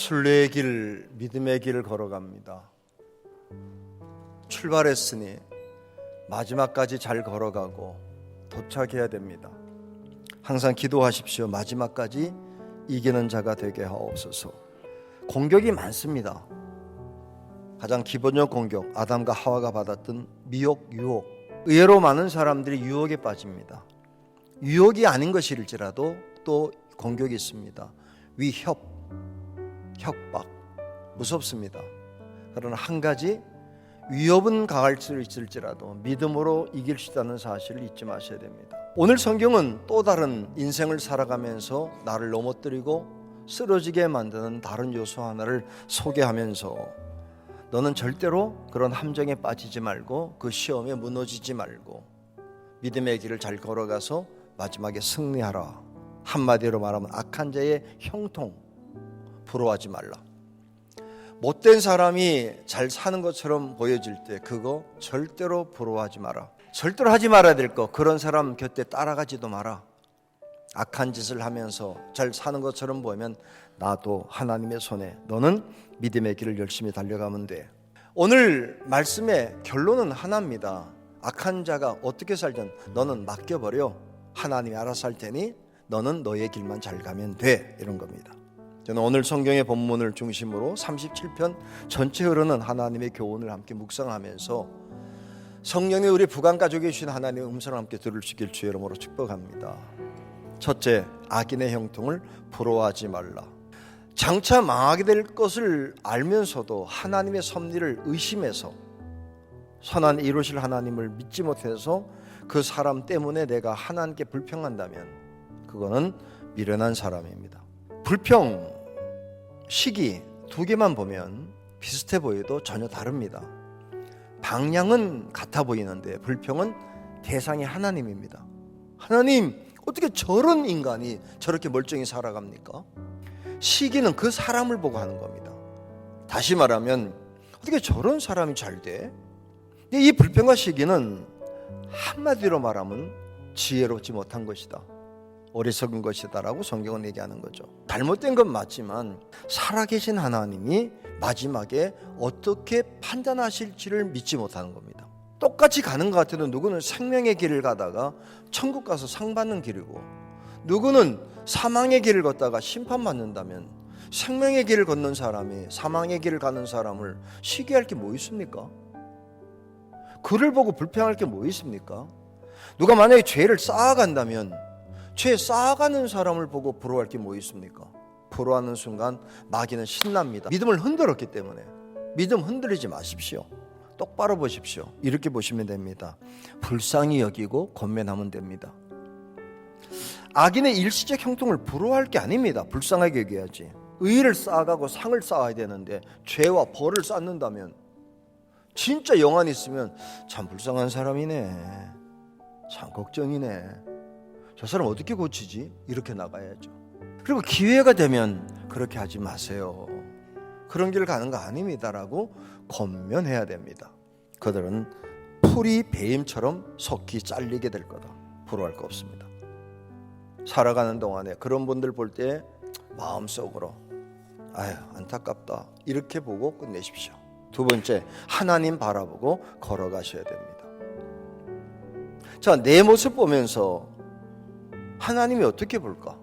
순례의 길, 믿음의 길을 걸어갑니다. 출발했으니 마지막까지 잘 걸어가고 도착해야 됩니다. 항상 기도하십시오. 마지막까지 이기는 자가 되게 하옵소서. 공격이 많습니다. 가장 기본적 공격, 아담과 하와가 받았던 미혹, 유혹. 의외로 많은 사람들이 유혹에 빠집니다. 유혹이 아닌 것일지라도 또 공격이 있습니다. 위협, 협박, 무섭습니다. 그러나 한 가지, 위협은 강할 수 있을지라도 믿음으로 이길 수 있다는 사실을 잊지 마셔야 됩니다. 오늘 성경은 또 다른 인생을 살아가면서 나를 넘어뜨리고 쓰러지게 만드는 다른 요소 하나를 소개하면서 너는 절대로 그런 함정에 빠지지 말고 그 시험에 무너지지 말고 믿음의 길을 잘 걸어가서 마지막에 승리하라. 한마디로 말하면 악한 자의 형통, 부러워하지 말라. 못된 사람이 잘 사는 것처럼 보여질 때 그거 절대로 부러워하지 마라. 절대로 하지 말아야 될 거, 그런 사람 곁에 따라가지도 마라. 악한 짓을 하면서 잘 사는 것처럼 보이면 나도 하나님의 손에, 너는 믿음의 길을 열심히 달려가면 돼. 오늘 말씀의 결론은 하나입니다. 악한 자가 어떻게 살든 너는 맡겨버려. 하나님이 알아서 할 테니 너는 너의 길만 잘 가면 돼. 이런 겁니다. 저는 오늘 성경의 본문을 중심으로 37편 전체 흐르는 하나님의 교훈을 함께 묵상하면서 성령이 우리 부강가족에 주신 하나님의 음성을 함께 들을 수 있길 주의 이름으로 축복합니다. 첫째, 악인의 형통을 부러워하지 말라. 장차 망하게 될 것을 알면서도 하나님의 섭리를 의심해서 선한 이루실 하나님을 믿지 못해서 그 사람 때문에 내가 하나님께 불평한다면 그거는 미련한 사람입니다. 불평, 시기 두 개만 보면 비슷해 보여도 전혀 다릅니다. 방향은 같아 보이는데 불평은 대상이 하나님입니다. 하나님, 어떻게 저런 인간이 저렇게 멀쩡히 살아갑니까? 시기는 그 사람을 보고 하는 겁니다. 다시 말하면 어떻게 저런 사람이 잘 돼? 이 불평과 시기는 한마디로 말하면 지혜롭지 못한 것이다, 어리석은 것이다라고 성경은 얘기하는 거죠. 잘못된 건 맞지만 살아계신 하나님이 마지막에 어떻게 판단하실지를 믿지 못하는 겁니다. 똑같이 가는 것 같아도 누구는 생명의 길을 가다가 천국 가서 상 받는 길이고, 누구는 사망의 길을 걷다가 심판받는다면 생명의 길을 걷는 사람이 사망의 길을 가는 사람을 시기할 게 뭐 있습니까? 그를 보고 불평할 게 뭐 있습니까? 누가 만약에 죄를 쌓아간다면 죄 쌓아가는 사람을 보고 부러워할 게 뭐 있습니까? 부러워하는 순간 마귀는 신납니다. 믿음을 흔들었기 때문에. 믿음 흔들리지 마십시오. 똑바로 보십시오. 이렇게 보시면 됩니다. 불쌍히 여기고 권면하면 됩니다. 악인의 일시적 형통을 부러워할 게 아닙니다. 불쌍하게 여겨야지. 의를 쌓아가고 상을 쌓아야 되는데 죄와 벌을 쌓는다면, 진짜 영안이 있으면 참 불쌍한 사람이네, 참 걱정이네, 저 사람 어떻게 고치지? 이렇게 나가야죠. 그리고 기회가 되면 그렇게 하지 마세요. 그런 길 가는 거 아닙니다라고 권면해야 됩니다. 그들은 풀이 배임처럼 속히 잘리게 될 거다. 부러워할 거 없습니다. 살아가는 동안에 그런 분들 볼 때 마음속으로 아유 안타깝다 이렇게 보고 끝내십시오. 두 번째, 하나님 바라보고 걸어가셔야 됩니다. 자, 내 모습 보면서 하나님이 어떻게 볼까?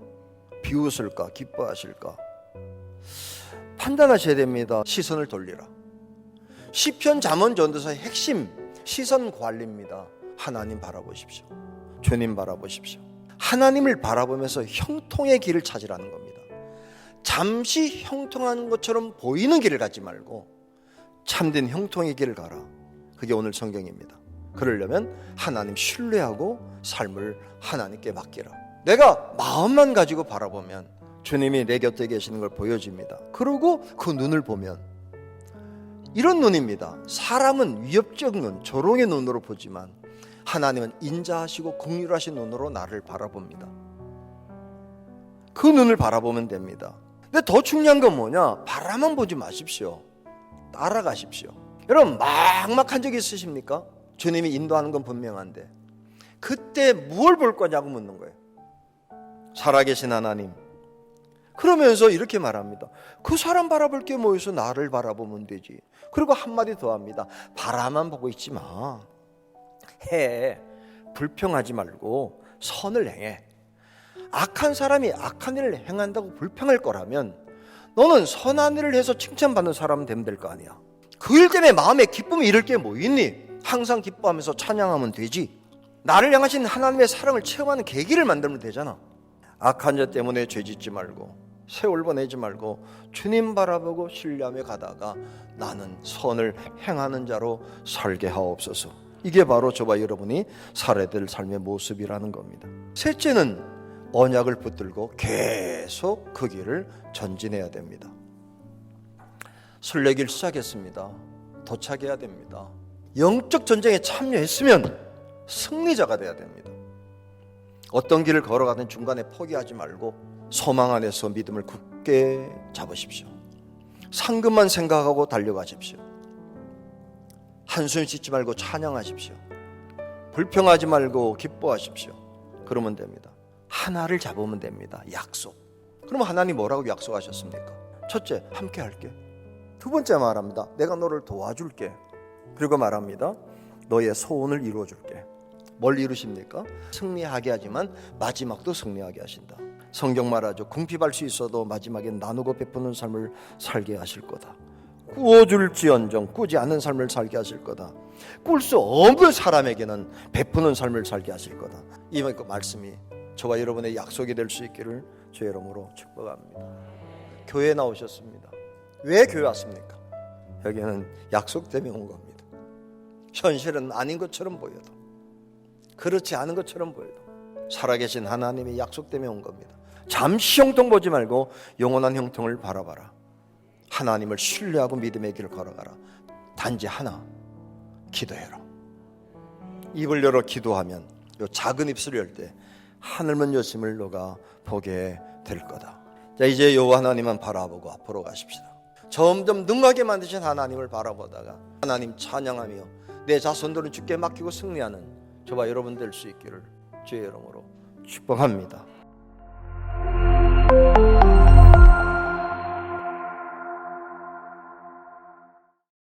비웃을까? 기뻐하실까? 판단하셔야 됩니다. 시선을 돌리라. 시편, 잠언, 전도서의 핵심 시선 관리입니다. 하나님 바라보십시오. 주님 바라보십시오. 하나님을 바라보면서 형통의 길을 찾으라는 겁니다. 잠시 형통한 것처럼 보이는 길을 가지 말고 참된 형통의 길을 가라. 그게 오늘 성경입니다. 그러려면 하나님 신뢰하고 삶을 하나님께 맡기라. 내가 마음만 가지고 바라보면 주님이 내 곁에 계시는 걸 보여줍니다. 그리고 그 눈을 보면 이런 눈입니다. 사람은 위협적 눈, 조롱의 눈으로 보지만 하나님은 인자하시고 긍휼하신 눈으로 나를 바라봅니다. 그 눈을 바라보면 됩니다. 근데 더 중요한 건 뭐냐? 바라만 보지 마십시오. 따라가십시오. 여러분 막막한 적 있으십니까? 주님이 인도하는 건 분명한데 그때 무엇을 볼 거냐고 묻는 거예요. 살아계신 하나님, 그러면서 이렇게 말합니다. 그 사람 바라볼 게 뭐여서 나를 바라보면 되지. 그리고 한마디 더 합니다. 바라만 보고 있지 마. 해. 불평하지 말고 선을 행해. 악한 사람이 악한 일을 행한다고 불평할 거라면 너는 선한 일을 해서 칭찬받는 사람 되면 될 거 아니야. 그 일 때문에 마음에 기쁨이 이를 게 뭐 있니? 항상 기뻐하면서 찬양하면 되지. 나를 향하신 하나님의 사랑을 체험하는 계기를 만들면 되잖아. 악한 자 때문에 죄짓지 말고 세월 보내지 말고 주님 바라보고 신뢰하며 가다가 나는 선을 행하는 자로 살게 하옵소서. 이게 바로 저와 여러분이 살아야 될 삶의 모습이라는 겁니다. 셋째는 언약을 붙들고 계속 그 길을 전진해야 됩니다. 순례길 시작했습니다. 도착해야 됩니다. 영적 전쟁에 참여했으면 승리자가 돼야 됩니다. 어떤 길을 걸어가든 중간에 포기하지 말고 소망 안에서 믿음을 굳게 잡으십시오. 상급만 생각하고 달려가십시오. 한숨 쉬지 말고 찬양하십시오. 불평하지 말고 기뻐하십시오. 그러면 됩니다. 하나를 잡으면 됩니다. 약속. 그러면 하나님 뭐라고 약속하셨습니까? 첫째, 함께 할게. 두 번째 말합니다. 내가 너를 도와줄게. 그리고 말합니다. 너의 소원을 이루어줄게. 뭘 이루십니까? 승리하게 하지만 마지막도 승리하게 하신다. 성경 말하죠. 궁핍할 수 있어도 마지막엔 나누고 베푸는 삶을 살게 하실 거다. 꾸어줄지언정 꾸지 않는 삶을 살게 하실 거다. 꿀 수 없는 사람에게는 베푸는 삶을 살게 하실 거다. 이 말씀이 저와 여러분의 약속이 될 수 있기를 주의 이름으로 축복합니다. 교회에 나오셨습니다. 왜 교회 왔습니까? 여기는 약속 때문에 온 겁니다. 현실은 아닌 것처럼 보여도, 그렇지 않은 것처럼 보여도 살아계신 하나님의 약속 때문에 온 겁니다. 잠시 형통 보지 말고 영원한 형통을 바라봐라. 하나님을 신뢰하고 믿음의 길을 걸어가라. 단지 하나, 기도해라. 입을 열어 기도하면 요 작은 입술을 열 때 하늘문 여심을 너가 보게 될 거다. 자, 이제 요 하나님만 바라보고 앞으로 가십시다. 점점 능하게 만드신 하나님을 바라보다가 하나님 찬양하며 내 자손들은 주께 맡기고 승리하는 저와 여러분 될 수 있기를 주의 이름으로 축복합니다.